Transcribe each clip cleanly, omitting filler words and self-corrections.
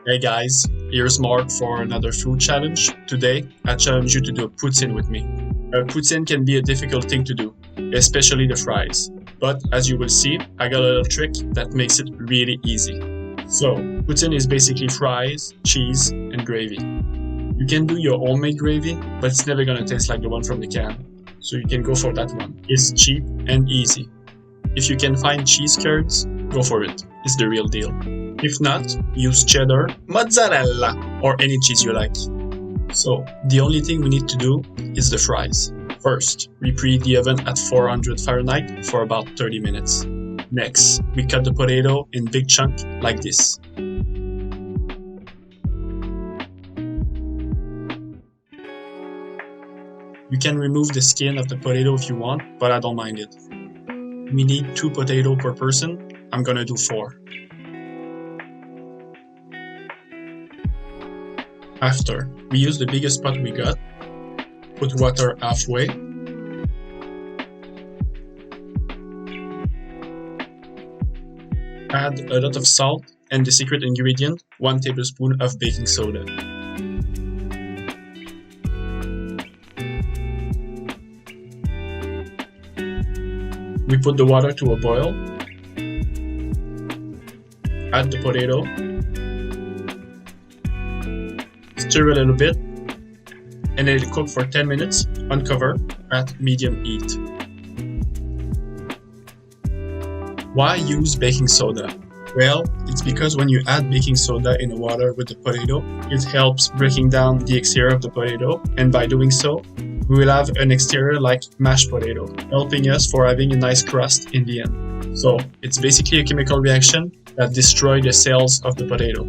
Hey guys, here's Mark for another food challenge. Today, I challenge you to do a poutine with me. A poutine can be a difficult thing to do, especially the fries. But as you will see, I got a little trick that makes it really easy. So, poutine is basically fries, cheese, and gravy. You can do your homemade gravy, but it's never gonna taste like the one from the can. So you can go for that one. It's cheap and easy. If you can find cheese curds, go for it. It's the real deal. If not, use cheddar, mozzarella, or any cheese you like. So, the only thing we need to do is the fries. First, we preheat the oven at 400 Fahrenheit for about 30 minutes. Next, we cut the potato in big chunks like this. You can remove the skin of the potato if you want, but I don't mind it. We need 2 potatoes per person. I'm gonna do 4. After, we use the biggest pot we got, put water halfway, add a lot of salt and the secret ingredient, 1 tablespoon of baking soda. We put the water to a boil, add the potato, stir a little bit, and let it cook for 10 minutes, uncover at medium heat. Why use baking soda? Well, it's because when you add baking soda in the water with the potato, it helps breaking down the exterior of the potato, and by doing so, we will have an exterior like mashed potato, helping us for having a nice crust in the end. So, it's basically a chemical reaction that destroys the cells of the potato.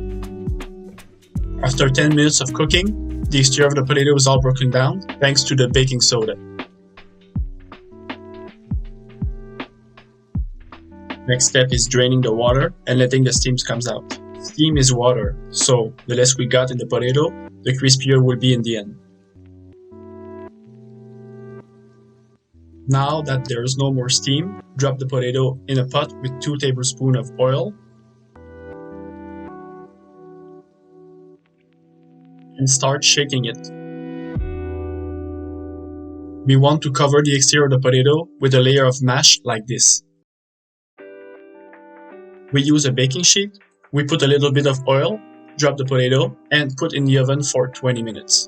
After 10 minutes of cooking, the exterior of the potato is all broken down thanks to the baking soda. Next step is draining the water and letting the steam come out. Steam is water, so the less we got in the potato, the crispier will be in the end. Now that there is no more steam, drop the potato in a pot with 2 tablespoons of oil and start shaking it. We want to cover the exterior of the potato with a layer of mash like this. We use a baking sheet, we put a little bit of oil, drop the potato, and put in the oven for 20 minutes.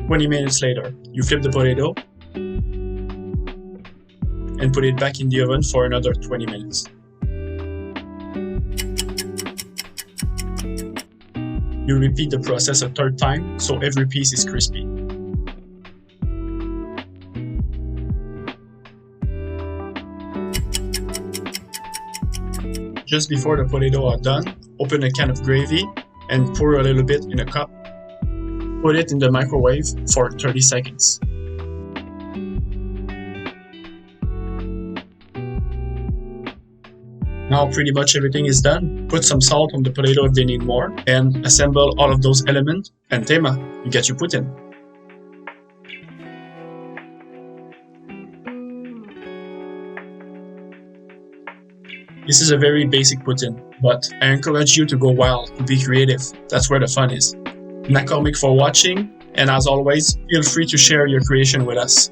Minutes later, you flip the potato and put it back in the oven for another 20 minutes. You repeat the process a third time so every piece is crispy. Just before the potato are done, open a can of gravy and pour a little bit in a cup. Put it in the microwave for 30 seconds. Now pretty much everything is done. Put some salt on the potato if they need more, and assemble all of those elements, and tema, you get your poutine. This is a very basic poutine, but I encourage you to go wild, to be creative. That's where the fun is. McCormick for watching, and as always, feel free to share your creation with us.